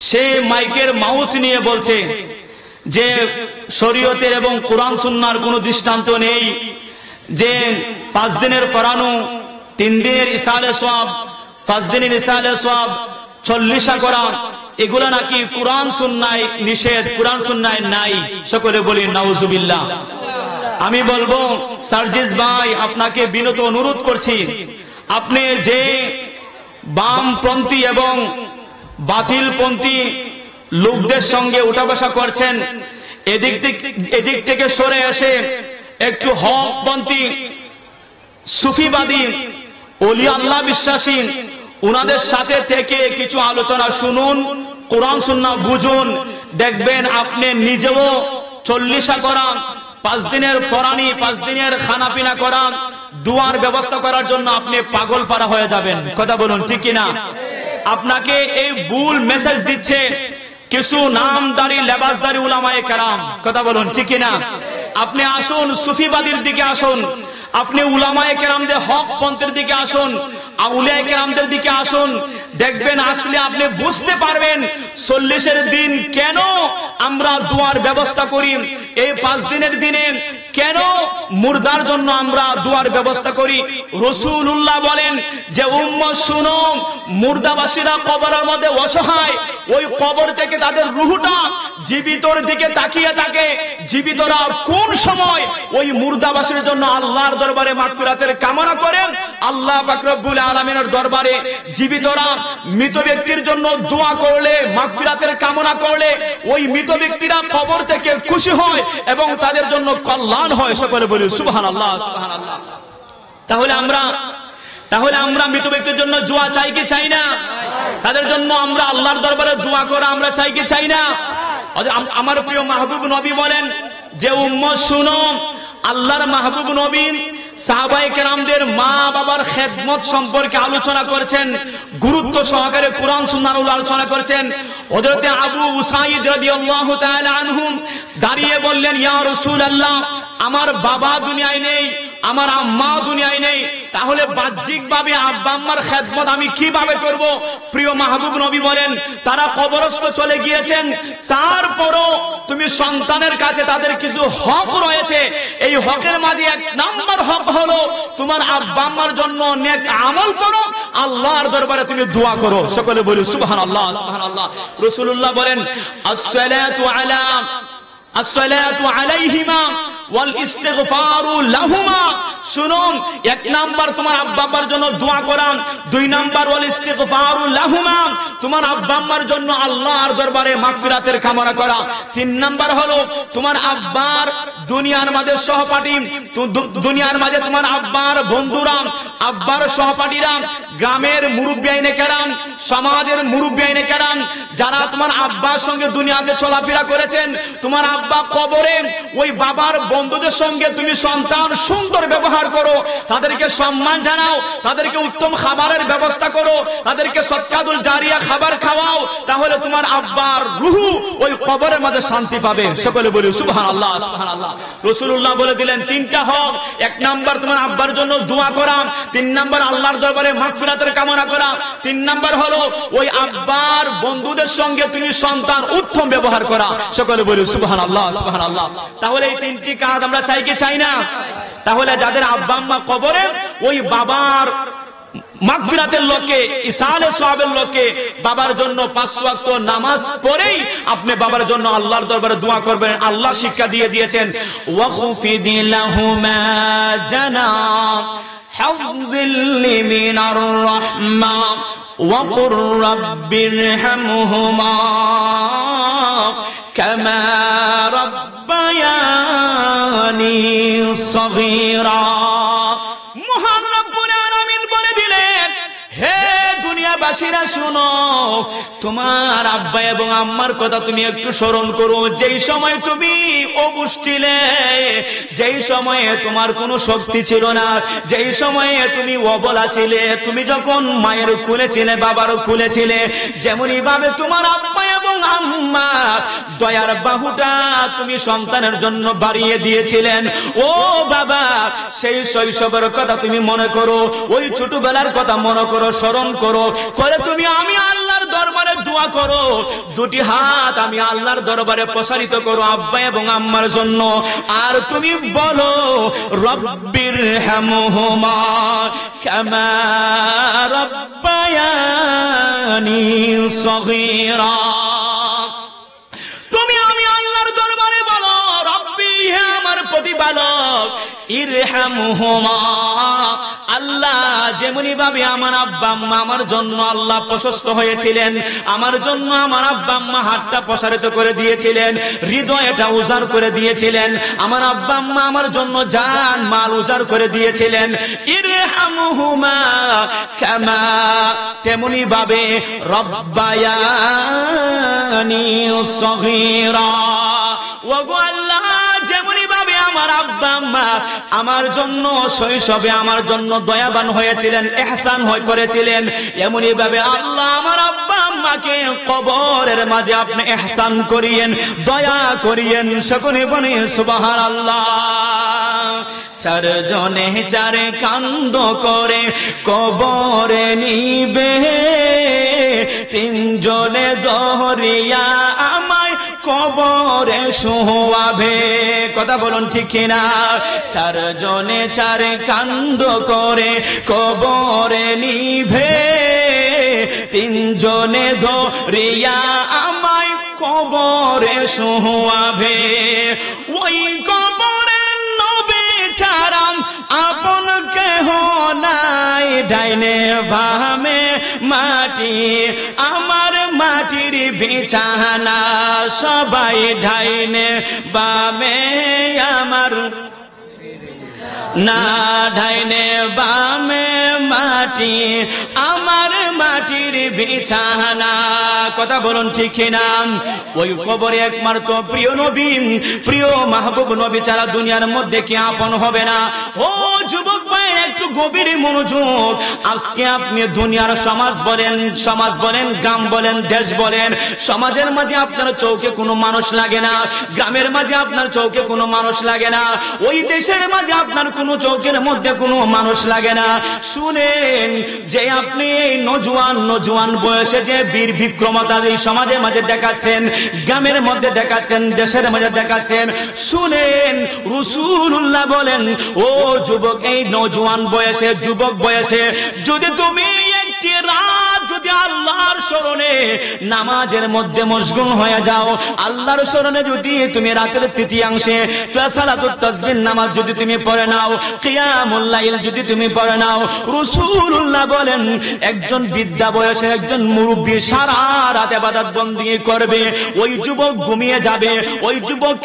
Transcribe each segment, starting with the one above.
সে মাইকের মাউথ নিয়ে বলছে যে শরীয়তের এবং কোরআন সুন্নাহর কোনো দৃষ্টান্ত নেই, যে 5 দিনের ফরানো, 3 দিনের ইসালে সওয়াব, 5 দিনের ইসালে সওয়াব, 40 করা, এগুলা নাকি কোরআন সুন্নাহয় নিষেধ, কোরআন সুন্নাহয় নাই। সকলে বলি নাউজুবিল্লাহ। আমি বলবো সার্জিস ভাই, আপনাকে বিনত অনুরোধ করছি, আপনি যে বামপন্থী এবং বাতিলপন্থী লোকদের সঙ্গে উঠা বসা করছেন, এদিক থেকে সরে এসে একটু হকপন্থী, সুফিবাদী, ওলি আল্লাহ বিশ্বাসী উনাদের সাথে থেকে কিছু আলোচনা শুনুন, কোরআন সুন্নাহ বুঝুন, দেখবেন আপনি নিজেও 40 করা, 5 দিনের ফরানি, 5 দিনের খানা পিনা করা, দুয়ার ব্যবস্থা করার জন্য আপনি পাগল পারা হয়ে যাবেন। কথা বলুন ঠিক কিনা? আপনাকে এই ভুল মেসেজ দিচ্ছে কিছু নামদারি লেবাসদারি উলামায়ে কেরাম। কথা বলুন ঠিক কিনা? আপনি আসুন সুফিবাদীর দিকে আসুন, আপনি উলামায়ে কেরামদের হক পন্থের দিকে আসুন, আউলিয়ায়ে কেরামদের দিকে আসুন, দেখবেন আসলে আপনি বুঝতে পারবেন 40 দিন কেন আমরা দুয়ার ব্যবস্থা করি, এই 5 দিনের দিনে কেন মুর্দার জন্য আমরা দুয়ার ব্যবস্থা করি। রাসূলুল্লাহ বলেন যে উম্মত শুনো, মুর্দাবাসীরা কবরের মধ্যে অসহায়, ওই কবর থেকে তাদের রূহটা জীবিতর দিকে তাকিয়ে থাকে, জীবিতরা কোন সময় ওই মুর্দাবাসীর জন্য আল্লাহর দরবারে মাগফিরাতের কামনা করেন, আল্লাহ পাক রব্বুল আলামিনের দরবারে জীবিতরা মৃত ব্যক্তির জন্য দোয়া করলে, মাগফিরাতের কামনা করলে ওই মৃত ব্যক্তিরা কবর থেকে খুশি হয় এবং তাদের জন্য কল্যাণ হয়। সকলে বলি সুবহানাল্লাহ, সুবহানাল্লাহ। তাহলে আমরা মৃত ব্যক্তির জন্য দোয়া চাই কি চাই না? তাদের জন্য আমরা আল্লাহর দরবারে দোয়া করা আমরা চাই কি চাই না? আমার প্রিয় মাহবুব নবী বলেন যে উম্মত শুনো, আল্লাহর মাহবুব নবী সাহাবায়ে কেরামদের মা বাবার খেদমত সম্পর্কে আলোচনা করেছেন, গুরুত্ব সহকারে কোরআন সুন্নাহর আলোচনা করেছেন। হযরত আবু উসাইদ রাদিয়াল্লাহু তাআলা আনহু দাঁড়িয়ে বললেন, ইয়া রাসূলুল্লাহ, আমার বাবা দুনিয়ায় নেই, আমার আম্মা দুনিয়ায় নেই, তাহলে বাহ্যিকভাবে আব্বা আম্মার খেদমত আমি কিভাবে করব? প্রিয় মাহবুব নবী বলেন, তারা কবরস্থ চলে গিয়েছেন, তারপরও তুমি সন্তানের কাছে তাদের কিছু হক রয়েছে, এই হকের মাঝে 1 নাম্বার হক হলো তোমার আব্বা আম্মার জন্য নেক আমল করো, আল্লাহর দরবারে তুমি দোয়া করো। সকলে বলি সুবহানাল্লাহ, সুবহানাল্লাহ। রাসূলুল্লাহ বলেন আসসালাতু আলাইহিমা ওয়াল ইস্তিগফারু লাহুমা। শুনুন, 1 নাম্বার তোমার আব্বা আম্মার জন্য দোয়া করা, 2 নাম্বার ওয়াল ইস্তিগফারু লাহুমা, তোমার আব্বা আম্মার জন্য আল্লাহর দরবারে মাগফিরাতের কামনা করা, 3 নাম্বার হলো তোমার আব্বার দুনিয়ার মাঝে সহপাঠী, দুনিয়ার মাঝে তোমার আব্বার বন্ধুরা, আব্বার সহপাঠীরা, গ্রামের মুরব্বি আইনে কেরাম, সমাজের মুরব্বি আইনে কেরাম, যারা তোমার আব্বার সঙ্গে দুনিয়াতে চলাফেরা করেছেন, তোমার আব্বা কবরে ওই বাবার বন্ধুদের সঙ্গে তুমি সন্তান সুন্দর ব্যবহার করো, তাদেরকে সম্মান জানাও, তাদেরকে উত্তম খাবারের ব্যবস্থা করো, তাদেরকে সদকাতুল জারিয়া খাবার খাওয়াও, তাহলে তোমার আব্বার রূহ ওই কবরের মধ্যে শান্তি পাবে। সকলে বলি সুবহানাল্লাহ, সুবহানাল্লাহ। রাসূলুল্লাহ বলে দিলেন 3টা হক, 1 নাম্বার তোমার আব্বার জন্য দোয়া করা, 3 নাম্বার আল্লাহর দরবারে মাগফিরাতের কামনা করা, 3 নাম্বার হলো ওই আব্বার বন্ধুদের সঙ্গে তুমি সন্তান উত্তম ব্যবহার করা। সকলে বলি সুবহানাল্লাহ, সুবহানাল্লাহ। তাহলে এই 3টি কাজ আমরা চাই কি চাই না? তাহলে যাদের আব্বা আম্মা কবরে, ওই বাবার মাগফিরাতের লক্ষ্যে, ইসালে সওয়াবের লক্ষ্যে বাবার জন্য 5 ওয়াক্ত নামাজ পড়েই আপনি বাবার জন্য আল্লাহর দরবারে দোয়া করবেন। আল্লাহ শিক্ষা দিয়ে দিয়েছেন, ওয়াখফিদ লাহুমা জানাহ হাযিল মিনার রাহমা ওয়াকুর রাব্বিরহামহুমা কামা রাব্বায়ানি সগীরা। মহান রব্বুল আলামিন বলে দিলেন, হে দুনিয়াবাসীরা শুনো, তোমার আব্বা এবং আম্মার কথা তুমি একটু স্মরণ করো। যেই সময় তুমি অবুঝ ছিলে, যেই সময়ে তোমার কোনো শক্তি ছিল না, যেই সময়ে তুমি অবলা ছিলে, তুমি যখন মায়ের কোলে ছিলে, বাবার কোলে ছিলে, যেমনই ভাবে তোমার আব্বা এবং এবং আম্মা দয়ার বাহুটা তুমি সন্তানের জন্য বাড়িয়ে দিয়েছিলেন। ও বাবা, সেই শৈশবের কথা তুমি মনে করো, ওই ছোটবেলার কথা মনে করো, স্মরণ করো, করে তুমি আমি আল্লাহর দরবারে দোয়া করো, দুটি হাত আমি আল্লাহর দরবারে প্রসারিত করো আব্বা এবং আম্মার জন্য। আর তুমি বলো রব্বির হামহুমা কামা রব্বায়ানি সগীরা। তুমি আমি আল্লাহর দরবারে বলো রব্বি, হে আমার প্রতিপালক, ইরহামহুমা, আল্লাহ যেমনি ভাবে আমার আব্বা আম্মা আমার জন্য আল্লাহ প্রশস্ত হয়েছিলেন, আমার জন্য আমার আব্বা আম্মা হাতটা প্রসারিত করে দিয়েছিলেন, হৃদয়টা উজাড় করে দিয়েছিলেন, আমার আব্বা আম্মা আমার জন্য জান মাল উজাড় করে দিয়েছিলেন, ইরহামহুমা কামা, তেমনি ভাবে রব্বায়ানি সগীরা। ওগো আল্লাহ, যেমনি ভাবে আমার আব্বা আম্মা আমার জন্য শৈশবে আমার জন্য দয়াবান হয়েছিলেন, ইহসান করেছিলেন, এমনি ভাবে আল্লাহ আমার আব্বা আম্মাকে কবরের মাঝে আপনি ইহসান করিয়েন, দয়া করিয়েন। সকলে বলে সুবহানাল্লাহ। চারজনে চারে কান্দ করে কবরে নিবে, তিনজনে ধরিয়া আমায় কবরে শোয়াবে। কথা বলুন ঠিক কিনা? চারজনে চারে কান্দ করে কবরে নিবে, তিনজনে ধরিয়া আমায় কবরে শোয়াবে। ওই কবরে নবী ছাড়া আপন কেহ নাই, ডাইনে বামে মাটি আমার মাটির বিছানা, সবাই ডাইনে বামে আমার না, ডাইনে বামে মাটি আমার মাটির বিছানা। কথা বলুন ঠিক কিনা? ওই কবরে একমাত্র প্রিয় নবী, প্রিয় মাহবুব নবী ছাড়া দুনিয়ার মধ্যে কি আপন হবে না? ও যুবক ভাই, একটু গভীর মনোযোগ। আজকে আপনি দুনিয়ার সমাজ বলেন, গ্রাম বলেন, দেশ বলেন, সমাজের মাঝে আপনার চৌকে কোনো মানুষ লাগে না, গ্রামের মাঝে আপনার চৌকে কোনো মানুষ লাগে না, ওই দেশের মাঝে আপনার কোনো চৌকের মধ্যে কোনো মানুষ লাগে না। শুনেন, যে আপনি এই নজওয়ান বয়সে যে বীর বিক্রমতা এই সমাজের মাঝে দেখাচ্ছেন, গ্রামের মধ্যে দেখাচ্ছেন, দেশের মাঝে দেখাচ্ছেন, শুনেন রাসূলুল্লাহ বলেন, ও যুবক, এই নজওয়ান বয়সে, যুবক বয়সে যদি তুমি একটি রাত যদি আল্লাহর স্মরণে নামাজের মধ্যে মশগুল হয়ে যাও, আল্লাহর স্মরণে যদি তুমি রাতের তৃতীয়াংশে সালাতুত তাসবিহ নামাজ যদি তুমি পড়ে নাও, কিয়ামুল লাইল যদি তুমি পড়ে নাও, রাসূলুল্লাহ বলেন একজন বৃদ্ধা বয়সের একজন মুরব্বি সারা রাত ইবাদত বندگی করবে, ওই যুবক ঘুমিয়ে যাবে, ওই যুবক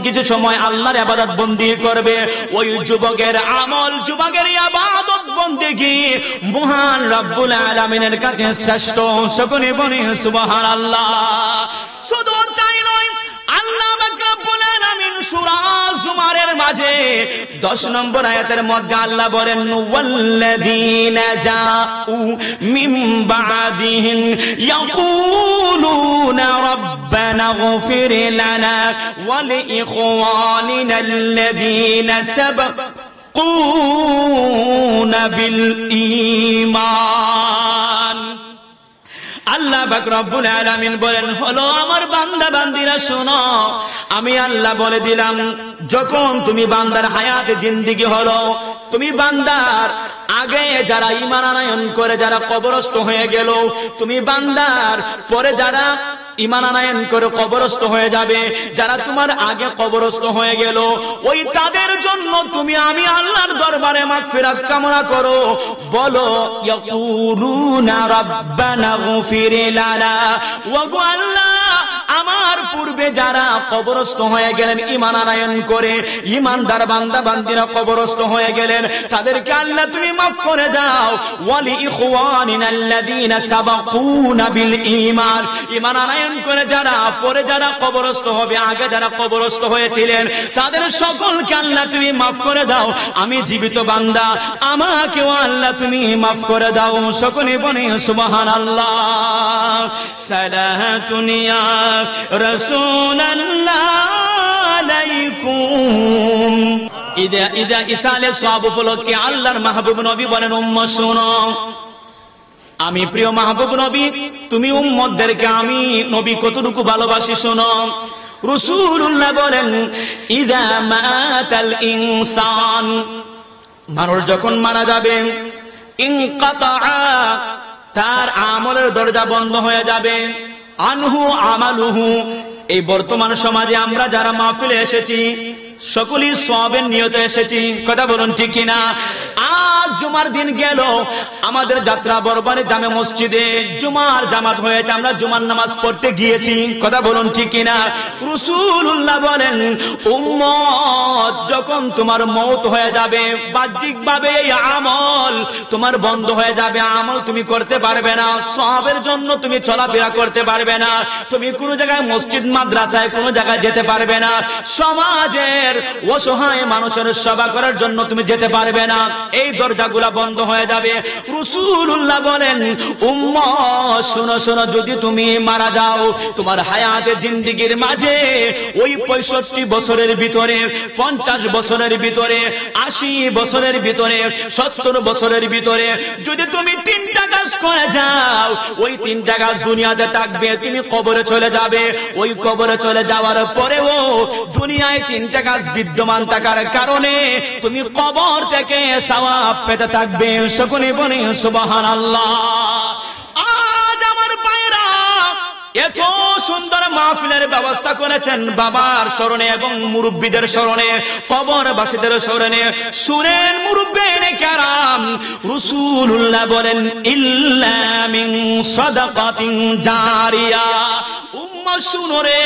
কিছু সময় আল্লাহর ইবাদত বندگی করবে, ওই যুবকের আমল, যুবকের ইবাদত বندگی মহান রব্বুল আলামিনের কাছে শ্রেষ্ঠ। সকলে বলে সুবহানাল্লাহ। শুধু তাই নয়, আল্লাহ রব্বুল আলামিন সূরা জুমারের মাঝে 10 নম্বর আয়াতের মধ্যে আল্লাহ বলেন, ওয়াল্লাযীনা জাউ মিন বা'দিহিম ইয়াকুলুনা রাব্বানা ইগফির লানা ওয়া লিইখওয়ানিনা আল্লাযীনা সাবাকুনা বিল ঈমান। আল্লাহ পাক রব্বুল আলামিন বলেন, হলো আমার বান্দা বান্দিরা শোনো, আমি আল্লাহ বলে দিলাম, যখন তুমি বান্দার হায়াতে জিন্দেগি হলো, তুমি বান্দার আগে যারা ঈমান আনয়ন করে যারা কবরস্থ হয়ে গেল, তুমি বান্দার পরে যারা ঈমান আনয়ন করে কবরস্থ হয়ে যাবে, যারা তোমার আগে কবরস্থ হয়ে গেল, ওই তাদের জন্য তুমি আমি আল্লাহর দরবারে মাগফিরাত কামনা করো, বলো ইয়াকুলুনা রাব্বানা ইগফির লানা, ওয়া আল্লাহ আমার পূর্বে মধ্যে যারা কবরস্থ হয়ে গেলেন ঈমান আনয়ন করে, ঈমানদার বান্দা বান্দিরা কবরস্থ হয়ে গেলেন, তাদেরকে আল্লাহ তুমি মাফ করে দাও। ওয়ালি ইখওয়ানিনা আল্লাযীনা সাবাকুনা বিল ঈমান, ঈমান আনয়ন করে যারা পরে যারা কবরস্থ হবে, আগে যারা কবরস্থ হয়েছিলেন, তাদের সকলকে আল্লাহ তুমি মাফ করে দাও। আমি জীবিত বান্দা, আমাকেও আল্লাহ তুমি মাফ করে দাও। সকলে বলে সুবহানাল্লাহ। সালাতুন ইয়া রাসূলুল্লাহ আলাইকুম। ঈদে ইসালে সওয়াব উপলক্ষে আল্লাহর মাহবুব নবী বলেন, উম্মত শোনো, আমি প্রিয় মাহবুব নবী, তুমি উম্মতদেরকে আমি নবী কতটুকু ভালোবাসি শোনো। রাসূলুল্লাহ বলেন, ইযা মাতাল ইনসান, মানুষ যখন মারা যাবে, ইনকাতা, তার আমলের দরজা বন্ধ হয়ে যাবে, আনহু আমালুহু। এই বর্তমান সমাজে আমরা যারা মাহফিলে এসেছি সকলেই সওয়াবের নিয়তে এসেছি, কথা বলুন ঠিক কিনা? আজ জুমার দিন গেল, আমাদের যাত্রা বরবারে জামে মসজিদে জুমার জামাত হয়েছে, আমরা জুমার নামাজ পড়তে গিয়েছি, কথা বলুন ঠিক কিনা? রাসূলুল্লাহ বলেন, উম্মত যখন তোমার মওত হয়ে যাবে, বাহ্যিক ভাবে এই আমল তোমার বন্ধ হয়ে যাবে, আমল তুমি করতে পারবে না, সওয়াবের জন্য তুমি চলাফেরা করতে পারবে না, তুমি কোনো জায়গায় মসজিদ মাদ্রাসায় কোনো জায়গায় যেতে পারবে না, সমাজের অসহায় মানুষের সেবা করার জন্য তুমি যেতে পারবে না, এই দরজাগুলা বন্ধ হয়ে যাবে। রাসূলুল্লাহ বলেন, উম্মত শোনো শোনো, যদি তুমি মারা যাও, তোমার হায়াতে জিন্দেগির মাঝে ওই 65 বছরের ভিতরে, 50 বছরের ভিতরে, 80 বছরের ভিতরে, 70 বছরের ভিতরে যদি তুমি 3টা কাজ করে যাও, ওই 3টা কাজ দুনিয়াতে থাকবে, তুমি কবরে চলে যাবে, ওই কবরে চলে যাওয়ার পরেও দুনিয়ায় 3টা কাজ বিদ্যমান থাকার কারণে তুমি কবর থেকে সওয়াব পেতে থাকবে। সকলে বলে সুবহানাল্লাহ। আজ আমার ভাইরা এত সুন্দর মাহফিলের ব্যবস্থা করেছেন বাবার স্মরণে এবং মুরব্বীদের স্মরণে, কবরবাসীদের স্মরণে। শুনেন মুরব্বিনে কেরাম, রাসূলুল্লাহ বলেন, ইল্লা মিন সাদাকাতিন জারিয়া। উম্মত শুনো রে,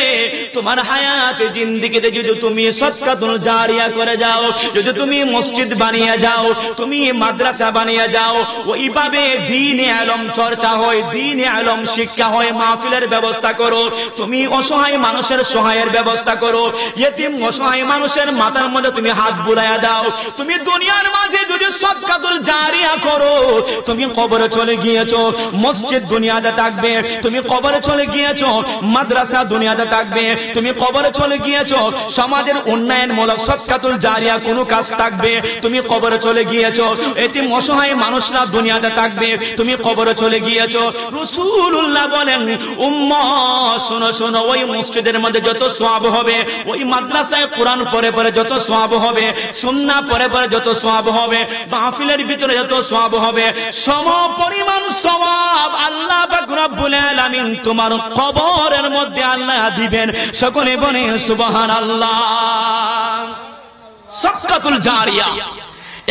তোমার হায়াতে জিন্দেগিতে যদি তুমি সদকাতুল জারিয়া করে যাও, যদি তুমি মসজিদ বানিয়ে যাও, তুমি মাদ্রাসা বানিয়ে যাও, ওইভাবে দ্বীনে ইলম চর্চা হয়, দ্বীনে ইলম শিক্ষা হয়, মাহফিলের ব্যবস্থা করো, তুমি অসহায় মানুষের সহায়ের ব্যবস্থা করো, ইতিম অসহায় মানুষের মাথার মধ্যে তুমি হাত বুলাইয়া দাও, তুমি দুনিয়ার মাঝে যদি সদকাতুল জারিয়া করো, তুমি কবরে চলে গিয়েছো, মসজিদ দুনিয়াতে থাকবে, তুমি কবরে চলে গিয়েছো, মাদ্রাসা দুনিয়াতে থাকবে, তুমি কবরে চলে গিয়েছো, সমাজের উন্নয়নমূলক সদকাতুল জারিয়া কোনো কাজ থাকবে, তুমি কবরে চলে গিয়েছো, এতিম অসহায় মানুষরা দুনিয়াতে থাকবে, তুমি কবরে চলে গিয়েছো। রাসূলুল্লাহ বলেন, উম্মত শোনো শোনো, ওই মসজিদের মধ্যে যত সওয়াব হবে, ওই মাদ্রাসায় কোরআন পড়ে পড়ে যত সওয়াব হবে, সুন্নাহ পড়ে পড়ে যত সওয়াব হবে, মাহফিলের ভিতরে যত সওয়াব হবে, সমপরিমাণ সওয়াব আল্লাহ পাক রব্বুল আলামিন তোমার কবরের মধ্যে আল্লাহ দিবেন। সকলে বলে সুবহানাল্লাহ। সাদকাতুল জারিয়া,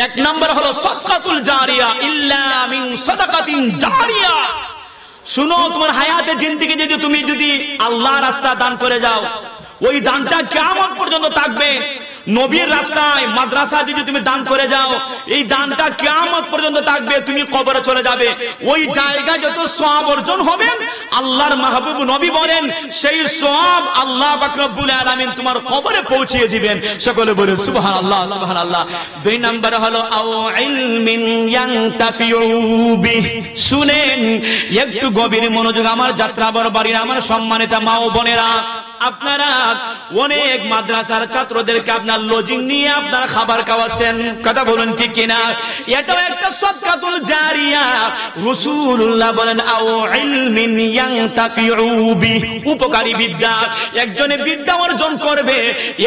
এক নাম্বার হলো সাদকাতুল জারিয়া, ইল্লা মিন সাদাকাতিন জারিয়া। শুনো, তোমার হায়াতে জিন্দেগি যদি তুমি যদি আল্লাহর রাস্তা দান করে যাও, ওই দানটা কিয়ামত পর্যন্ত থাকবে। নবীর রাস্তায় মাদ্রাসা যদি তুমি দান করে যাও, এই দানটা কিয়ামত পর্যন্ত থাকবে, তুমি কবরে চলে যাবে, ওই জায়গায় যত সওয়াব অর্জন হবে আল্লাহর মাহবুব নবী বলেন, সেই সওয়াব আল্লাহ পাক রব্বুল আলামিন তোমার কবরে পৌঁছিয়ে দিবেন। সকলে বলে সুবহানাল্লাহ সুবহানাল্লাহ। 2 নাম্বার হলো আও ইলমিন ইয়ানতাফিউ বিহি। শুনেন একটু গভীর মনোযোগ আমার যাত্রাবর বাড়ির আমার সম্মানিত মা ও বোনেরা, আপনারা অনেক মাদ্রাসার ছাত্রদেরকে আপনার লজিং নিয়ে আপনারা খাবার খাওয়াচ্ছেন, কথা বলুন ঠিক কিনা? এটাও একটা সাদকাতুল জারিয়া। রাসূলুল্লাহ বলেন, আও ইলমিন ইয়ানতাফিউ বিহি, উপকারী বিদ্যা। একজনে বিদ্যা অর্জন করবে,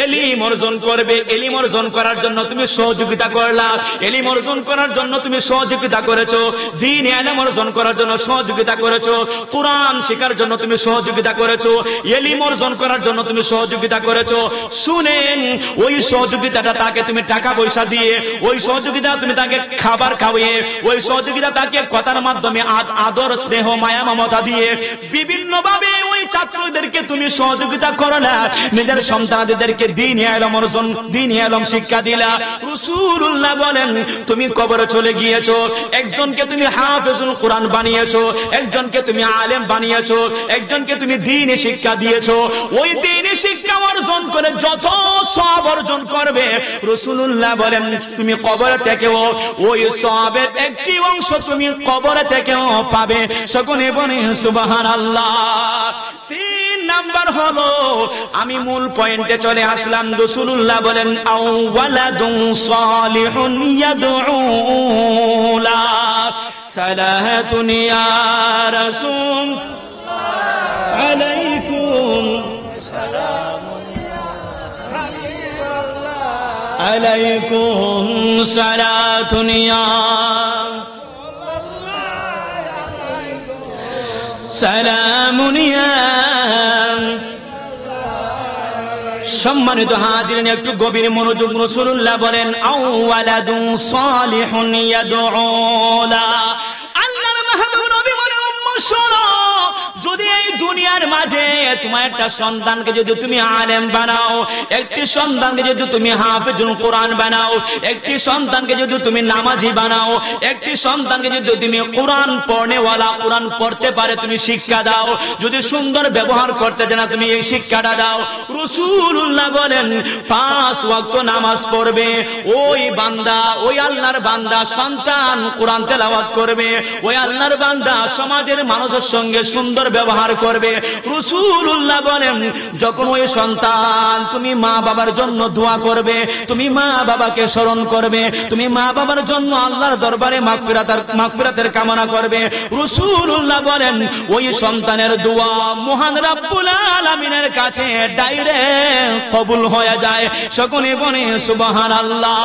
ইলম অর্জন করবে, ইলম অর্জন করার জন্য তুমি সহযোগিতা করলা, ইলম অর্জন করার জন্য তুমি সহযোগিতা করেছো, দ্বীন ইলম অর্জন করার জন্য সহযোগিতা করেছো, কোরআন শেখার জন্য তুমি সহযোগিতা করেছো, ইলম অর্জন করার জন্য তুমি সহযোগিতা করেছো। শুনেন, ওই সহযোগিতাটা তাকে তুমি টাকা পয়সা দিয়ে, ওই সহযোগিতা তুমি তাকে খাবার খাওয়িয়ে, ওই সহযোগিতা তাকে কথার মাধ্যমে আদর স্নেহ মায়া মমতা দিয়ে বিভিন্ন ভাবে ওই ছাত্রদেরকে তুমি সহযোগিতা করলা, নিজের সন্তানদেরকে দ্বীনি ইলম শিক্ষা দিলা। রাসূলুল্লাহ বলেন তুমি কবরে চলে গিয়েছো, একজনকে তুমি হাফেজুল কোরআন বানিয়েছো, একজনকে তুমি আলেম বানিয়েছো, একজনকে তুমি দ্বীনি শিক্ষা দিয়েছো। ওই দ্বীনি শিক্ষা অর্জন করে যত সওয়াব অর্জন করবে, রাসূলুল্লাহ বলেন তুমি কবর থেকেও ওই সওয়াবের একটি অংশ তুমি কবর থেকেও পাবে। সকলে বলে সুবহানাল্লাহ। 3 নাম্বার হলো, আমি মূল পয়েন্টে চলে আসলাম। রাসূলুল্লাহ বলেন আও ওয়ালাদুন সালিহুন ইয়াদউ লা সালাতুন ইয়া রাসূল আলাইকুম সালামুন ইয়া হাবিবাল্লাহ আলাইকুম সালাতুন ইয়া সালামুন ইয়া। সম্মানিত হাজিরিন, একটু গভীর মনোযোগ। রাসূলুল্লাহ বলেন আও ওয়ালাদুন সালিহুন ইয়াদউ লা। আল্লাহর মাহবুব নবী বলেন উম্মত শোনো, যদি এই দুনিয়ার মাঝে তোমার একটা সন্তানকে যদি তুমি আলেম বানাও, একটি সন্তানকে যদি তুমি হাফেজুল কোরআন বানাও, একটি সন্তানকে যদি তুমি নামাজি বানাও, একটি সন্তানকে যদি তুমি কোরআন পড়নেওয়ালা, কোরআন পড়তে পারে তুমি শিক্ষা দাও, যদি সুন্দর ব্যবহার করতে জানা তুমি এই শিক্ষাটা দাও, রাসূলুল্লাহ বলেন 5 ওয়াক্ত নামাজ পড়বে ওই বান্দা, ওই আল্লাহর বান্দা সন্তান কোরআন তেলাওয়াত করবে, ওই আল্লাহর বান্দা সমাজের মানুষের সঙ্গে সুন্দর ব্যবহার করবে। রাসূলুল্লাহ বলেন যখন ওই সন্তান, তুমি মা বাবার জন্য দোয়া করবে, তুমি মা বাবাকে স্মরণ করবে, তুমি মা বাবার জন্য আল্লাহর দরবারে মাগফিরাতের কামনা করবে, রাসূলুল্লাহ বলেন ওই সন্তানের দোয়া মহান রব্বুল আলামিনের কাছে ডাইরেক্ট কবুল হয়ে যায়। সকলে বলে সুবহানাল্লাহ।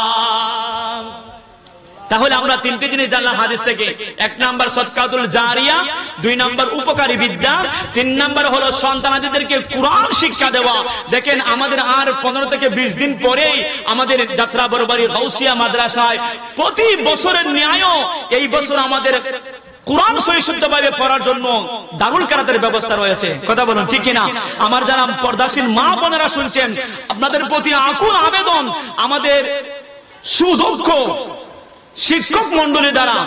তাহলে আমরা 3টি জিনিস জানলাম হাদিস থেকে। 1 নাম্বার সদকাতুল জারিয়া, 2 নাম্বার উপকারী বিদ্যা, 3 নাম্বার হলো সন্তানদেরকে কোরআন শিক্ষা দেওয়া। দেখেন আমাদের আর 15 থেকে 20 দিন পরেই আমাদের যাত্রা বরবারি গাউসিয়া মাদ্রাসায় প্রতি বছরের ন্যায় এই বছর আমাদের কোরআন সহিষ্ণুভাবে পড়ার জন্য দারুল কেরাতের ব্যবস্থা রয়েছে। কথা বলুন ঠিক কিনা? আমার যারা পর্দাশীল মা বোনেরা শুনছেন, আপনাদের প্রতি আকুল আবেদন, আমাদের সুদক্ষ শিক্ষক মন্ডলী দ্বারা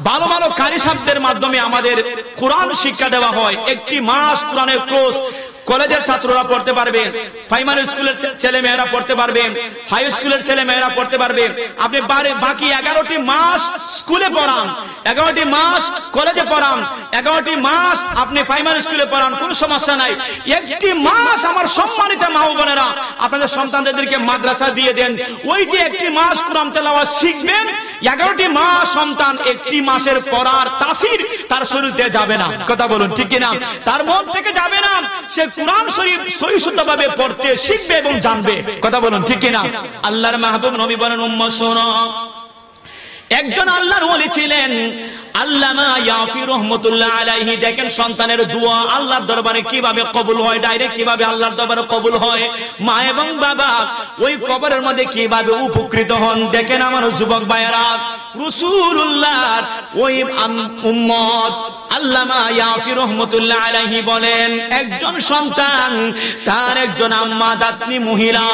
ভালো ভালো কারি সাহেবদের মাধ্যমে আমাদের কোরআন শিক্ষা দেওয়া হয়। 1 মাস কোরআনের কোর্স কলেজের ছাত্ররা পড়তে পারবে, প্রাইমারি স্কুলের ছেলে মেয়েরা পড়তে পারবে, হাই স্কুলের ছেলে মেয়েরা পড়তে পারবে। আপনি বাকি 11টি মাস স্কুলে পড়ান, 11টি মাস কলেজে পড়ান, 11টি মাস আপনি প্রাইমারি স্কুলে পড়ান, কোনো সমস্যা নাই। 1টি মাস আমার সম্মানিত মা বোনেরা আপনাদের সন্তানদেরকে মাদ্রাসা দিয়ে দেন। ওই যে 1টি মাস কোরআন তেলাওয়াত শিখবেন, 11টি মাস সন্তান 1টি মাসের পড়ার তাসির তার শরীরে যাবে না। কথা বলুন ঠিক কিনা? তার মন থেকে যাবে না, সে কোরআন শরীফ সহিষ্ণুভাবে পড়তে শিখবে এবং জানবে। কথা বলুন ঠিক কিনা? আল্লাহর মাহবুব নবী বলেন উম্মত শোনো, একজন আল্লাহর ওলি ছিলেন আল্লামা ইয়াফি রাহমাতুল্লাহ আলাইহি। দেখেন সন্তানের দোয়া আল্লাহর দরবারে কিভাবে কবুল হয়, ডাইরেক্ট কিভাবে আল্লাহর দরবারে কবুল হয়, মা এবং বাবা ওই কবরের মধ্যে কিভাবে উপকৃত হন। দেখেন আমার যুবক ভাইয়েরা, রাসূলুল্লাহর ওই উম্মত আল্লামা ইয়াফি রাহমাতুল্লাহ আলাইহি বলেন একজন সন্তান, তার একজন আম্মা দাতনি মহিলা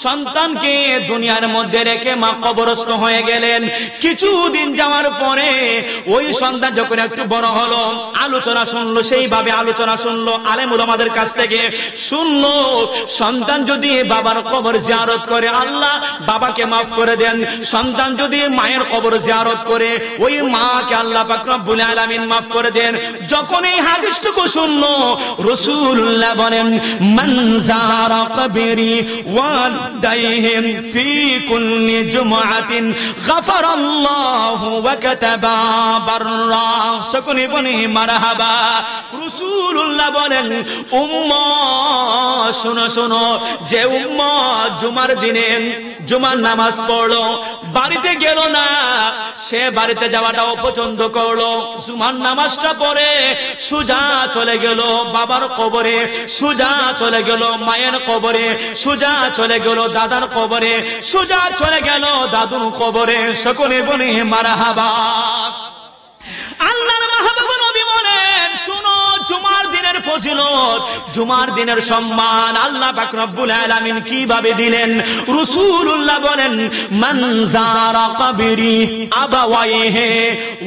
সন্তানকে দুনিয়ার মধ্যে রেখে মা কবরস্থ হয়ে গেলেন। কিছুদিন যাওয়ার পরে ওই সন্তান যখন একটু বড় হলো, আলোচনা শুনলো, সেইভাবে আলোচনা শুনলো, আলেম উলামাদের কাছ থেকে শুনলো সন্তান যদি বাবার কবর জিয়ারত করে আল্লাহ বাবাকে মাফ করে দেন, সন্তান যদি মায়ের কবর জিয়ারত করে ওই মাকে আল্লাহ পাক রব্বুল আলামিন মাফ করে দেন। যখন এই হাদিসটুকু শুনলো, রাসূলুল্লাহ বলেন মান যারা কবরি ওয়াদাইহিম ফি কুল্লি জুমআতিন গাফারাল্লাহু ওয়া কাতাবা বাররা। সকলে বলে মারহাবা। রাসূলুল্লাহ বলেন উম্মত শোনো শোনো, যে উম্মত জুমার দিনে জুমার নামাজ পড়লো, বাড়িতে গেল না, সে বাড়িতে যাওয়াটা অপছন্দ করলো, জুমার নামাজটা পড়ে সুজা চলে গেল বাবার কবরে, সুজা চলে গেল মায়ের কবরে, সুজা চলে গেল দাদার কবরে, সুজা চলে গেল দাদুর কবরে। সকলে বলে মারহাবা। আল্লাহর মাহবুব নবী বলেন শুনো জুমার দিনের ফজিলত, জুমার দিনের সম্মান আল্লাহ পাক রব্বুল আলামিন কিভাবে দিলেন। রাসূলুল্লাহ বলেন, মান যারা কবরি আবাওয়াইহি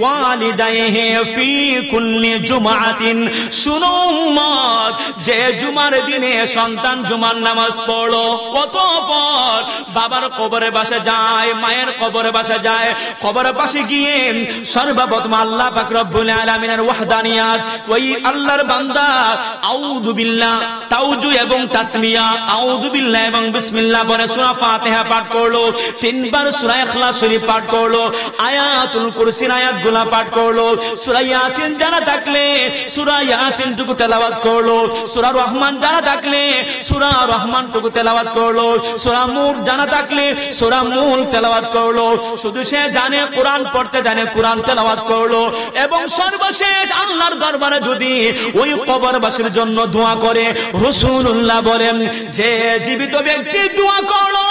ওয়ালিদাইহি ফি কুল্লি জুমআতিন। শুনো উম্মত, যে জুমার দিনে সন্তান জুমার নামাজ পড়লো, অতঃপর বাবার কবরে বাসা যায়, মায়ের কবরে বাসা যায়, কবরের পাশে গিয়ে সর্বপ্রথম আল্লাহ পাক রব্বুল আলামিনের ওয়াহদানিয়াত, ওই আল্লাহর বান্দা আউযু বিল্লাহ তাওজু এবং তাসমিয়া, আউযু বিল্লাহ এবং বিসমিল্লাহ বলে সূরা ফাতিহা পাঠ করলো, তিনবার সূরা ইখলাস শরীফ পাঠ করলো, আয়াতুল কুরসির আয়াতগুলো পাঠ করলো, সূরা ইয়াসিন জানা থাকলে সূরা ইয়াসিন টুকু তেলাওয়াত করলো, সূরা রহমান জানা থাকলে সূরা রহমান টুকু তেলাওয়াত করলো, সূরা মুলক জানা থাকলে সূরা মুলক তেলাওয়াত করলো। শুধু সে জানে কোরআন পড়তে জানে, কোরআন তেলাওয়াত করলো। এবং সর্বশেষ আল্লাহর দরবারে যদি ওই কবরবাসীর জন্য দোয়া করে, রাসূলুল্লাহ বলেন, যে জীবিত ব্যক্তি দোয়া করলো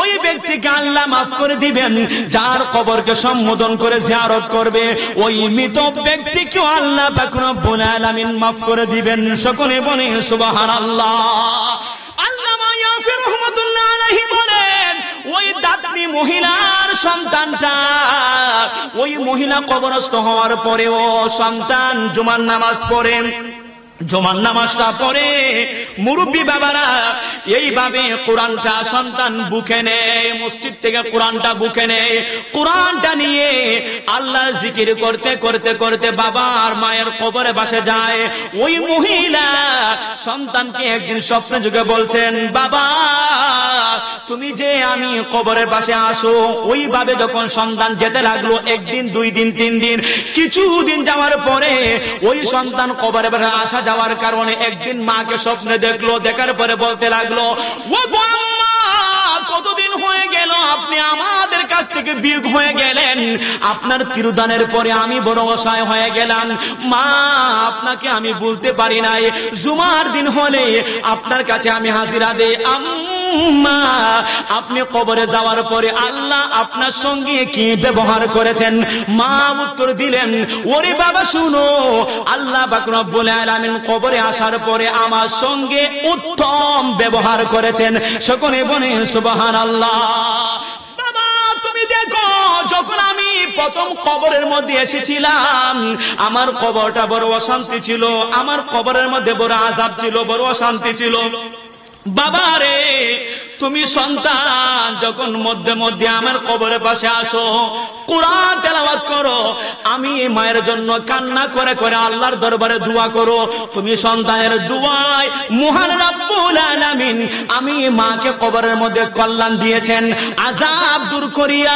ওই ব্যক্তিকে আল্লাহ মাফ করে দিবেন, যার কবরকে সম্বোধন করে জিয়ারত করবে ওই মৃত ব্যক্তিকে আল্লাহ পাক রব্বুল আলামিন মাফ করে দিবেন। সকলে বলে সুবহানাল্লাহ। আল্লামা ইয়াসির রাহমাতুল্লাহ আলাইহি বলেন, ওই দাতনি মহিলার সন্তানটা, ওই মহিলা কবরস্থ হওয়ার পরেও সন্তান জুমার নামাজ পড়েন, জুমার নামাজটা পড়ে মুরব্বী বাবারা এইভাবে কোরআনটা সন্তান বুকে নেয়, মসজিদ থেকে কোরআনটা বুকে নেয়, কোরআনটা নিয়ে আল্লাহর জিকির করতে করতে করতে বাবার মায়ের কবরে বসে যায়। ওই মহিলা সন্তানকে একদিন স্বপ্নে যুগে বলছেন, বাবা তুমি যে আমি কবরের পাশে আসো। ওইভাবে যখন সন্তান যেতে লাগলো, একদিন, দুই দিন, তিন দিন, কিছুদিন যাওয়ার পরে ওই সন্তান কবরে আসা যাওয়ার কারণে একদিন মাকে স্বপ্নে দেখলো, দেখার পরে বলতে লাগলো, ও আম্মা কতদিন হয়ে গেল আপনি আমাদের কাছ থেকে বিয়োগ হয়ে গেলেন, আপনার তিরোধানের পরে আমি বড় অসহায় হয়ে গেলাম, মা আপনাকে আমি বলতে পারি নাই, জুমার দিন হলে আপনার কাছে আমি হাজিরা দেই, আম্মা আপনি কবরে যাওয়ার পরে আল্লাহ আপনার সঙ্গে কি ব্যবহার করেছেন। মা উত্তর দিলেন, ওরে বাবা শুনো, আল্লাহ পাক রব্বুল আলামিন কবরে আসার পরে আমার সঙ্গে উত্তম ব্যবহার করেছেন। সকলে বলেন সুবহানাল্লাহ। বাবা তুমি দেখো, যখন আমি প্রথম কবরের মধ্যে এসেছিলাম আমার কবরটা বড় অশান্তি ছিল, আমার কবরের মধ্যে বড় আযাব ছিল, বড় অশান্তি ছিল। বাবারে তুমি সন্তান যখন মধ্যে মধ্যে আমার কবরের পাশে আসো, কোরআন তেলাওয়াত করো, আমি মায়ের জন্য কান্না করে করে আল্লাহর দরবারে দোয়া করো, তুমি সন্তানের দোয়ায় মহান রব্বুল আলামিন আমি মাকে কবরের মধ্যে কল্যাণ দিয়েছেন, আযাব দূর করিয়া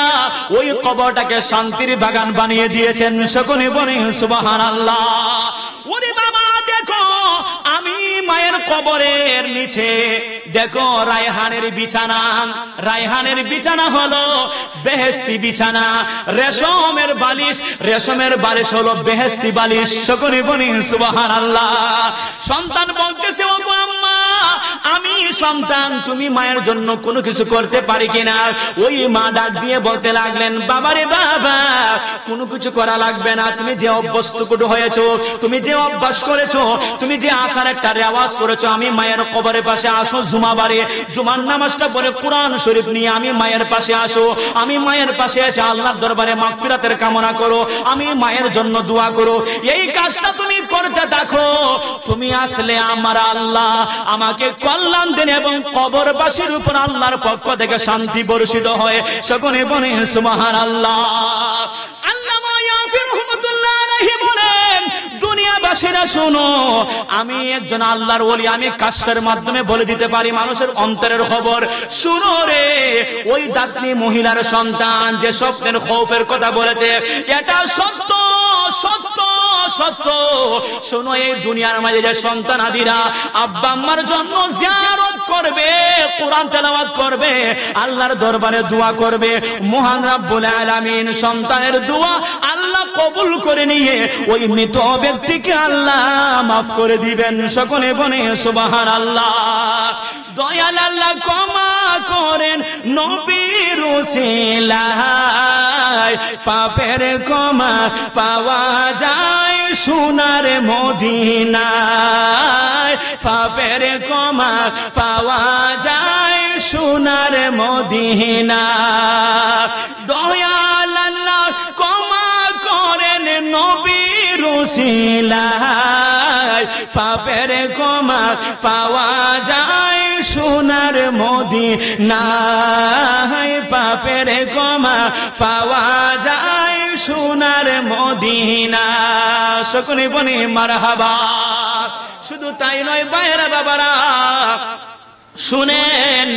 ওই কবরটাকে শান্তির বাগান বানিয়ে দিয়েছেন। সকলে বলেন সুবহানাল্লাহ। ওরে বাবা দেখো, আমি মায়ের কবরের নিচে দেখো রায়হানের বিছানা, রায়হানের বিছানা হলো বেহেশতি বিছানা, রেশমের বালিশ, রেশমের বালিশ হলো বেহেশতি বালিশ। সকলে বলেন সুবহানাল্লাহ। সন্তান বলতেছে, ও আম্মা আমি সন্তান, তুমি মায়ের জন্য কোনো কিছু করতে পারি কিনা। ওই মা ডাক দিয়ে বলতে লাগলেন, বাবারে বাবা কোনো কিছু করা লাগবে না, তুমি যে অভ্যস্ত হয়েছো, তুমি যে অভ্যাস করেছো, তুমি যে আসার একটা রেওয়াজ করেছো, আমি মায়ের কবরের পাশে আসো জুমাবারে, জুমার নামাজটা পড়ে কোরআন শরীফ নিয়ে আমি মায়ের পাশে আসো, আমি মায়ের পাশে এসে আল্লাহর দরবারে মাগফিরাতের কামনা করো, আমি মায়ের জন্য দোয়া করো। এই কাজটা তুমি করতে থাকো, তুমি আসলে আমার আল্লাহ আমাকে কল্যাণ দেন এবং কবরবাসীর উপর আল্লাহর পক্ষ থেকে শান্তি বর্ষিত হয়। সকলে বলেন সুবহানাল্লাহ। আল্লামা ইয়াসির রাহমাতুল্লাহ আলাইহি বলেন, দুনিয়াবাসীরা শোনো, আমি একজন আল্লাহর ওলি, আমি কাশফের মাধ্যমে বলে দিতে পারি মানুষের অন্তরের খবর। শুনো রে, ওই দাতনি মহিলার সন্তান যে স্বপ্নের খৌফের কথা বলেছে, এটা সত্য সত্য সত্য। শোনো, এই দুনিয়ার মাঝে যে সন্তান আদিরা আব্বা আম্মার জন্য জিয়ারত করবে, কোরআন তেলাওয়াত করবে, আল্লাহর দরবারে দোয়া করবে, মহান রব্বুল আলামিন সন্তানের দোয়া আল্লাহ কবুল করে নিয়ে ওই মৃত ব্যক্তিকে আল্লাহ মাফ করে দিবেন। সকলে বলে সুবহানাল্লাহ। দয়াল আল্লাহ ক্ষমা করেন নবীর উসিলায়, পাপের ক্ষমা পাওয়া যায় সোনার মদিনায়, পাপের ক্ষমা পাওয়া যায় সোনার মদিনা। দয়াল আল্লাহ ক্ষমা করেন নবীর উসিলায়, পাপের ক্ষমা পাওয়া যায় সোনার মদিনায়, পাপের ক্ষমা পাওয়া যায় সোনার মদিনা। সকলে বলি মারহাবা। শুধু তাই নয় ভাইরা বাবারা, শুনেন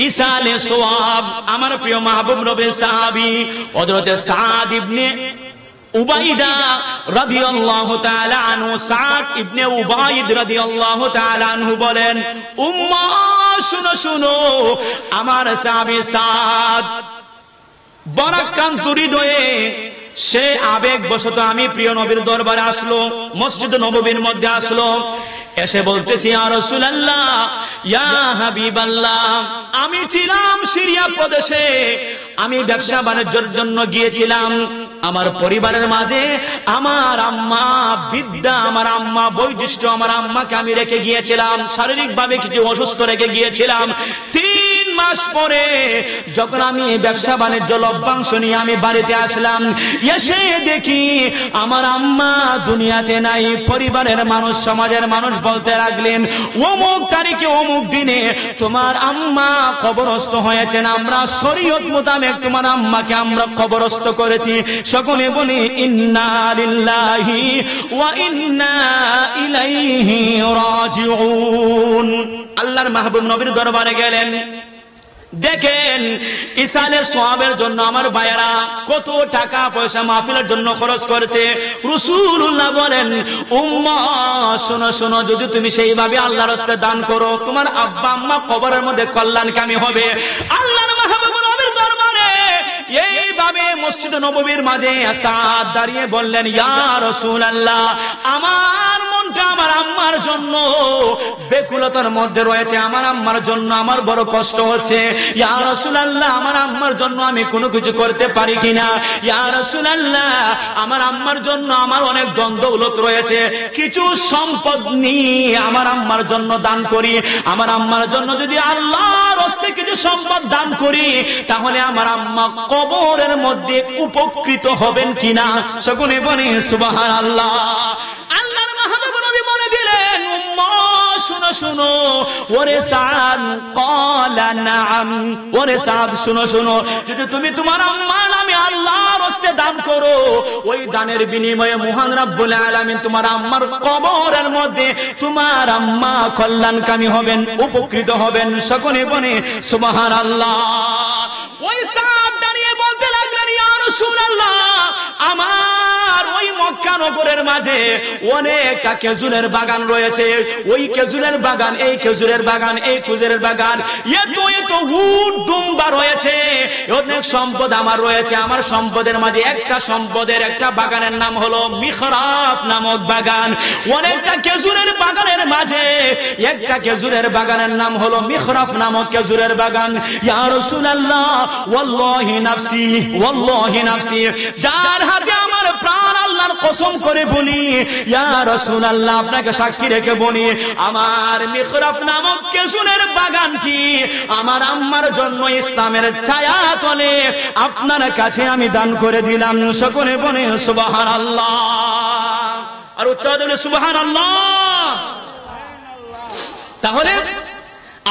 ইসালে সোয়াব আমার প্রিয় মাহবুব নবীর সাহাবী হযরত সাদ ইবনে উবাইদা রাদিয়াল্লাহু তাআলা আনহু, সাদ ইবনে উবাইদ রাদিয়াল্লাহু তাআলা আনহু বলেন, উম্মাহ শুনো শুনো, আমার সাহাবী সাদ বরাক্রান্ত হৃদয়ে সে আবেগ বশত আমি প্রিয় নবীর দরবারে আসলো, মসজিদ নববীর মধ্যে আসলো, এসে বলতেছি, ইয়া রাসূলুল্লাহ, ইয়া হাবিবাল্লাহ, আমি ছিলাম সিরিয়া প্রদেশে, আমি ব্যবসা বাণিজ্যের জন্য গিয়েছিলাম, আমার পরিবারের মাঝে আমার আম্মা বিদ্যা, আমার আম্মা বৈশিষ্ট্য, আমার আম্মাকে আমি রেখে গিয়েছিলাম, শারীরিকভাবে কিছু অসুস্থ রেখে গিয়েছিলাম। 3 মাস পরে যখন আমি ব্যবসা বাণিজ্য লভ্যাংশ নিয়ে আমি বাড়িতে আসলাম, এসে দেখি আমার আম্মা দুনিয়াতে নাই। পরিবারের মানুষ, সমাজের মানুষ বলতে লাগলেন, অমুক তারিখে অমুক দিনে তোমার আম্মা কবরস্থ হয়েছেন, আমরা শরীয়ত মোতাবেক তোমার আম্মাকে আমরা কবরস্থ করেছি। সকলে বলি ইন্না লিল্লাহি ওয়া ইন্না ইলাইহি রাজিউন। আল্লাহর মাহবুব নবীর দরবারে গেলেন, দেখেন ইসালে সোয়াবের জন্য আমার ভাইয়েরা কত টাকা পয়সা মাহফিলের জন্য খরচ করেছে। রাসূলুল্লাহ বলেন, উম্মাহ শোনো শোনো, যদি তুমি সেইভাবে আল্লাহর রাস্তায় দান করো, তোমার আব্বা আম্মা কবরের মধ্যে কল্যাণকামী হবে। আল্লাহর মাহবুব নবীর দরবারে এইভাবে মসজিদ নববীর মাঝে সাদ দাঁড়িয়ে বললেন, ইয়া রাসূলুল্লাহ, আমার মনটা আমার আম্মার জন্য বেকুলতার মধ্যে রয়েছে, আমার আম্মার জন্য আমার বড় কষ্ট হচ্ছে। ইয়া রাসূলুল্লাহ, আমার আম্মার জন্য আমি কোনো কিছু করতে পারি কিনা? ইয়া রাসূলুল্লাহ, আমার আম্মার জন্য আমার অনেক দ্বন্দ্বলত রয়েছে, কিছু সম্পদ নিয়ে আমার আম্মার জন্য দান করি। আমার আম্মার জন্য যদি আল্লাহর রাস্তে কিছু সম্পদ দান করি, তাহলে আমার আম্মা কবরের মধ্যে উপকৃত হবেন কিনা? সকলে বলে সুবহানাল্লাহ। আল্লাহর মাহবুব নবী বলে দিলেন, উম্মাহ শুনো শুনো, ওরে সাদ, ক্বালা নাআম, ওরে সাদ শুনো শুনো, যদি তুমি তোমার আম্মার নামে আল্লাহর রাস্তে দান করো, ওই দানের বিনিময়ে মহান রব্বুল আলামিন তোমার আম্মার কবরের মধ্যে তোমার আম্মা কল্যাণকামী হবেন, উপকৃত হবেন। সকলে বলে সুবহানাল্লাহ। ওই সাদ দাঁড়িয়ে বলতে লাগলেন, ইয়া রাসূলুল্লাহ, আমার ওই মক্কা নগরের মাঝে অনেকটা খেজুরের বাগান রয়েছে, ওই খেজুরের বাগান, এই খেজুরের বাগান, এই খেজুরের বাগান, এত এত উট দুম্বা রয়েছে, অনেক সম্পদ আমার রয়েছে। আমার সম্পদের মাঝে একটা সম্পদের একটা বাগানের নাম হলো মিখরাফ নামক বাগান। অনেকটা খেজুরের বাগানের মাঝে একটা খেজুরের বাগানের নাম হলো মিখরাফ নামক খেজুরের বাগান। ইয়া রাসূলুল্লাহ, ওয়াল্লাহি নাফসি, ওয়াল্লাহি নাফসি, যার হাতে আমার প্রাণ, আল্লাহর কসম করে বলি, ইয়া রাসূলুল্লাহ, আপনাকে সাক্ষী রেখে বলি, আমার মিখরাফ নামক খেজুরের বাগানটি আমার আম্মার জন্য ইসলামের ছায়া তলে আপনার কাছে আমি দান করে দিলাম। সকলে বলে সুবহানাল্লাহ, আর উচ্চারণ বলে সুবহানাল্লাহ। তাহলে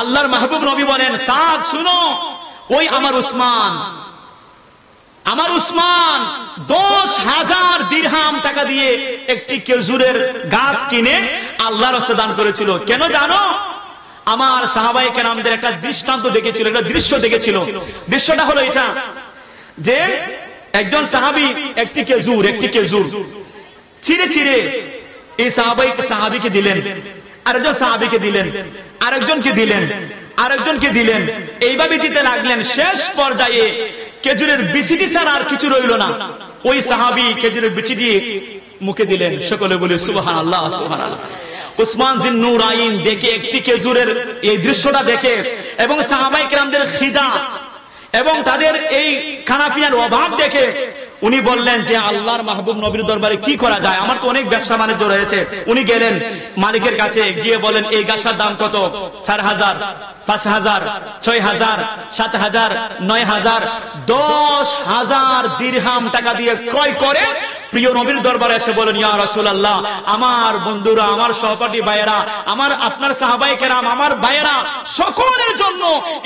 আল্লাহর মাহবুব নবী বলেন, সাদ শুনো, ওই আমার উসমান, আমার উসমান 10,000 দিরহাম টাকা দিয়ে একটি খেজুরের গাছ কিনে আল্লাহর রাস্তায় দান করেছিল। কেন জানো? আমার সাহাবায়ে কেরামদের একটা দৃষ্টান্ত দেখেছিল, একটা দৃশ্য দেখেছিল। দৃশ্যটা হলো এটা, যে একজন সাহাবী একটি খেজুর ছিঁড়ে ছিঁড়ে এই সাহাবীকে দিলেন, আরেকজন সাহাবীকে দিলেন, আরেকজনকে দিলেন, আরেকজনকে দিলেন, এইভাবে দিতে লাগলেন। শেষ পর্যায়ে খেজুরের বিচিটি ছাড়া আর কিছু রইল না। ওই সাহাবী খেজুরের বিচি দিয়ে মুখে দিলেন। সকলে বলে সুবহানাল্লাহ, সুবহানাল্লাহ। উসমান জিন নুরাইন দেখে একটি খেজুরের এই দৃশ্যটা দেখে এবং সাহাবায়ে কেরামদের খিদা এবং তাদের এই খানাপিনার অভাব দেখে উনি বললেন যে আল্লাহর মাহবুব নবীর দরবারে কি করা যায়, আমার তো অনেক ব্যবসা বাণিজ্য রয়েছে। উনি গেলেন মালিকের কাছে, গিয়ে বলেন এই গাছটার দাম কত? 4000, 5000, 6000, 7000, 9000, 10,000 দিরহাম টাকা দিয়ে ক্রয় করে প্রিয় নবীর দরবারে এসে বলেন, ইয়া রাসূলুল্লাহ, আমার বন্ধুরা, আমার সহপাঠী ভাইয়েরা, আমার আপনার সাহাবায়ে কেরাম, আমার ভাইয়েরা, সকলের জন্য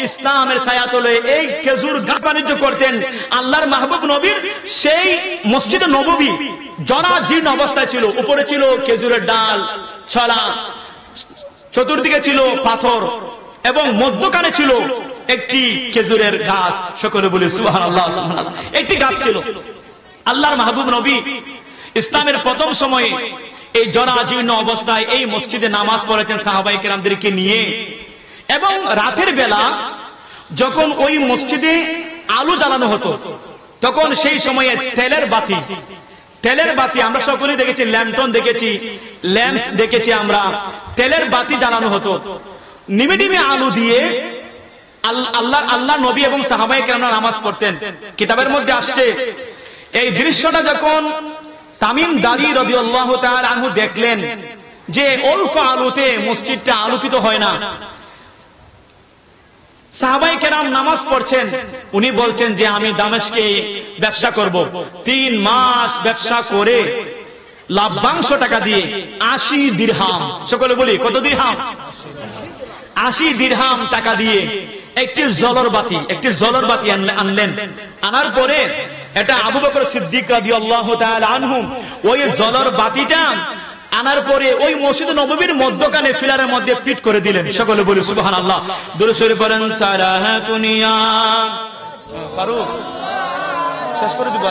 ইসলামের ছায়াতলে এই খেজুর গাছ বাণিজ্য করতেন। আল্লাহর মাহবুব নবীর সেই মসজিদে নববী জরাজীর্ণ অবস্থায় ছিল, উপরে ছিল খেজুরের ডাল ছড়া, চতুর্দিকে ছিল পাথর এবং মধ্যখানে ছিল একটি খেজুরের গাছ। সকলে বলি সুবহানাল্লাহ, সুবহানাল্লাহ। একটি গাছ ছিল। আল্লাহর মাহবুব নবী ইসলামের প্রথম সময়ে এই জরাজীর্ণ অবস্থায় এই মসজিদে নামাজ পড়েছেন সাহাবায়ে কেরামদেরকে নিয়ে। এবং রাতের বেলা যখন ওই মসজিদে আলো জ্বালানো হতো, তখন সেই সময়ে তেলের বাতি আমরা সকলেই দেখেছি, ল্যাম্পটন দেখেছি, ল্যাম্প দেখেছি আমরা, তেলের বাতি জ্বালানো হতো। নিমে নিমে আলো দিয়ে আল্লাহ নবী এবং সাহাবায়ে কেরামরা নামাজ পড়তেন। কিতাবের মধ্যে আসছে এই দৃশ্যটা যখন তামিম দারি রাদিয়াল্লাহু তাআলা আনহু দেখলেন যে অল্প আলোতে মসজিদটা আলোকিত হয় না, সাহাবায়ে কেরাম নামাজ পড়ছেন, উনি বলছেন যে আমি দামেস্কে ব্যবসা করব। 3 মাস ব্যবসা করে লাভ্যাংশ টাকা দিয়ে 80 দিরহাম, সকলে বলি কত দিরহাম? 80 দিরহাম টাকা দিয়ে একটি জলর বাতি আনলেন। আনার পরে এটা আবু বকর সিদ্দিক রাদিয়াল্লাহু তাআলা আনহু ওই জলর বাতিটা আনার পরে ওই মসজিদ নববীর মধ্যখানে ফিলারের মধ্যে ফিট করে দিলেন। সকলে বলি সুবহানাল্লাহ। দরুদ শরীফ পড়েন। সালাহাতুনিয়া ফারুক শেষ করে দিব।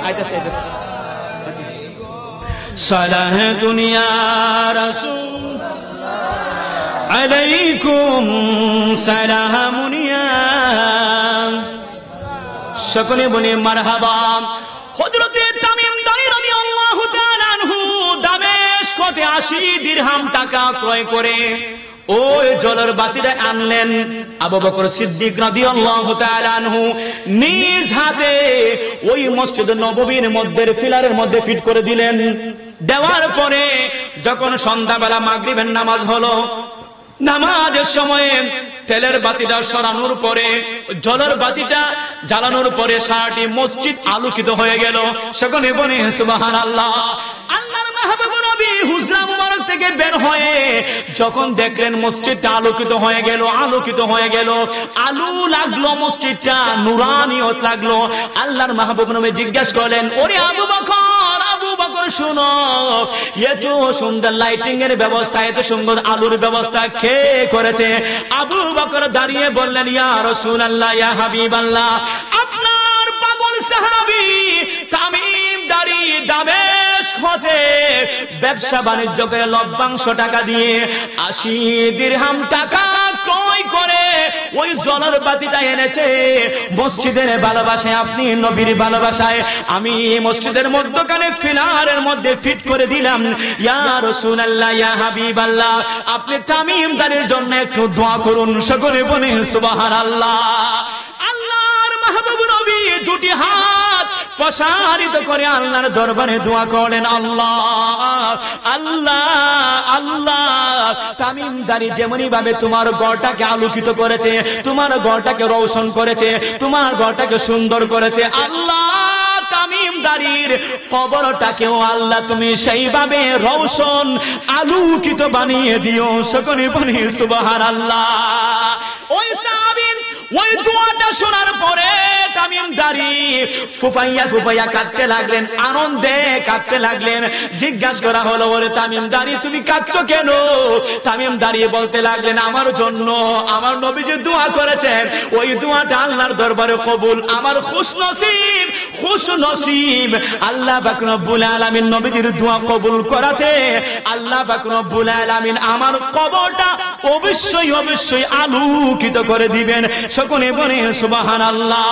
আইতাছে সালাহাতুনিয়া রাসূল আলাইকুম সালামুনিয়া। সকলে বলে মারহাবা। হযরতে তামিম দারি রাদিয়াল্লাহু তাআলা আনহু দামেস্ক হতে 80 দিরহাম টাকা ক্রয় করে ওই জলের বাতিটা আনলেন। আবু বকর সিদ্দিক রাদিয়াল্লাহু তাআলা আনহু নিজ হাতে ওই মসজিদ নববীর মধ্যে ফিলারের মধ্যে ফিট করে দিলেন। দেওয়ার পরে যখন সন্ধ্যাবেলা মাগরিবের নামাজ হলো, নামাজের সময়ে তেলের বাতিটা সরানোর পরে, জলের বাতিটা জ্বালানোর পরে সারাটি মসজিদ আলোকিত হয়ে গেল। সকলে বলে সুবহানাল্লাহ। আল্লাহর মাহবুব নবী হুজরা মুবারক থেকে বের হয়ে যখন দেখলেন মসজিদটা আলোকিত হয়ে গেল, আলো লাগলো, মসজিদটা নূরানিয়ত লাগলো। আল্লাহর মাহবুব নবী জিজ্ঞাসা করলেন, ওরে আবু বকর শুনো, এত সুন্দর লাইটিং এর ব্যবস্থা, এত সুন্দর আলোর ব্যবস্থা কে করেছে? আবু বকর দাঁড়িয়ে বললেন, ইয়া রাসূলুল্লাহ, ইয়া হাবিবাল্লাহ, আপনার পাগল সাহাবী তামিম দারি দামেস্ক হতে ব্যবসা বাণিজ্য করে লভ্যাংশ টাকা দিয়ে 80 দিরহাম টাকা ক্রয় করে ওই জলের বাতিটা এনেছে। মসজিদের ভালোবাসায়, আপনি নবীর ভালোবাসায় আমি মসজিদের মধ্যখানে ফিলারের মধ্যে ফিট করে দিলাম। ইয়া রাসূলুল্লাহ, ইয়া হাবিবাল্লাহ, আপনি তামিম দারির জন্য একটু দোয়া করুন। সকলে বলে সুবহানাল্লাহ। আল্লাহর মাহবুব নবী দুটি হাত প্রসারিত করে আল্লাহর দরবারে দোয়া করেন, আল্লাহ আল্লাহ আল্লাহ, তামিম দারি যেমনি ভাবে তোমার ঘরটাকে আলোকিত করেছে, তোমার ঘরটাকে রৌশন করেছে, তোমার ঘরটাকে সুন্দর করেছে, আল্লাহ তামিম দারির কবরটাকেও আল্লাহ তুমি সেইভাবে রৌশন আলোকিত বানিয়ে দিও। সকলে বলি সুবহানাল্লাহ। ওই সাহাবী ওই দোয়াটা শোনার পরে তামিম দারি ফুফাইয়া কাঁদতে লাগলেন, আনন্দে কাঁদতে লাগলেন। জিজ্ঞাসা করা হলো, ওরে তামিম দারি তুমি কাঁদছো কেন? তামিম দারি বলতে লাগলেন, আমার জন্য আমার নবী যে দোয়া করেছেন ওই দোয়াটা আল্লাহর দরবারে কবুল। আমার খুশনসিব আল্লাহ পাক রব্বুল আলামিন নবীর দোয়া কবুল করাতে আল্লাহ পাক রব্বুল আলামিন আমার কবরটা অবশ্যই আলোকিত করে দিবেন। সকলে বলে সুবহানাল্লাহ।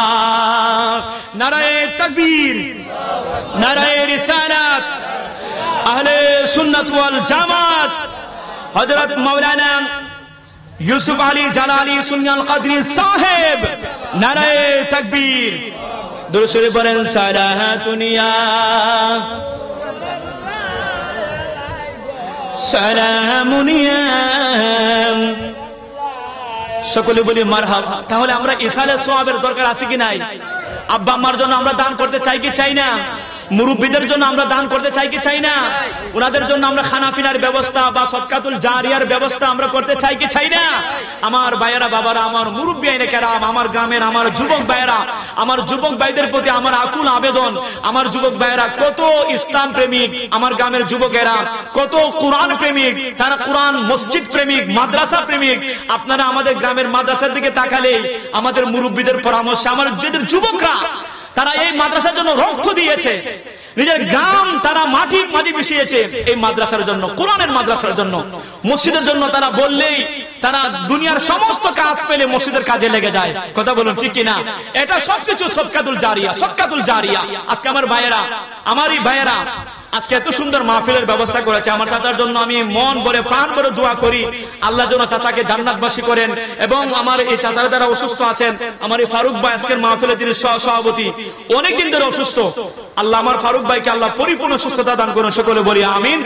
নারায়ে তাকবীর, নারায়ে রিসালাত, আহলে সুন্নাত ওয়াল জামাত, হযরত মাওলানা ইউসুফ আলী জালালি সুন্নাল কাদরি সাহেব, নারায়ে তাকবীর। দুরূদ শরীফ পড়েন। সালাহাতুনিয়া সালামুনিয়া, সকলে বলি মারহাবা। তাহলে আমরা ইসালে সোয়াবের দরকার আছে কি নাই? আব্বা আম্মার জন্য আমরা দান করতে চাই কি চাই না? মুরব্বীদের জন্য আমরা দান করতে চাই কি চাই না? ওনাদের জন্য আমরা খানাপিনার ব্যবস্থা বা সদকাতুল জারিয়ার ব্যবস্থা আমরা করতে চাই কি চাই না? আমার ভাইয়েরা, বাবারা, আমার মুরব্বী আইনে কেরাম, আমার গ্রামের আমার যুবক ভাইয়েরা, আমার যুবক ভাইদের প্রতি আমার আকুল আবেদন, আমার যুবক ভাইয়েরা কত ইসলাম প্রেমিক, আমার গ্রামের যুবকেরা কত কোরআন প্রেমিক, তারা কোরআন মসজিদ প্রেমিক, মাদ্রাসা প্রেমিক। আপনারা আমাদের গ্রামের মাদ্রাসার দিকে তাকালে আমাদের মুরব্বীদের পরামর্শ, আমার যুবকরা তারা এই মাদ্রাসার জন্য রক্ত দিয়েছে, নিজের গ্রাম তারা মাটি মিশিয়েছে এই মাদ্রাসার জন্য, কোরআনের মাদ্রাসার জন্য, মসজিদের জন্য। তারা বললেই তারা দুনিয়ার সমস্ত কাজ পেলে মসজিদের কাজে লেগে যায়। কথা বলুন ঠিক কিনা? এটা সবকিছু সদকাতুল জারিয়া, সদকাতুল জারিয়া। আজকে আমার ভাইয়েরা, আমারই ভাইয়েরা আজকে এত সুন্দর মাহফিলের ব্যবস্থা করেছে। আমার চাচার জন্য আমি মন ভরে প্রাণ ভরে দোয়া করি, আল্লাহ যেন চাচাকে জান্নাতবাসী করেন। এবং আমার এই চাচারা যারা অসুস্থ আছেন, আমার এই ফারুক ভাই আজকের মাহফিলে তিনি সভাপতি, অনেকদিন ধরে অসুস্থ, আল্লাহ আমার ফারুক ভাইকে আল্লাহ পরিপূর্ণ সুস্থতা দান করুন। সকলে বলি আমিন।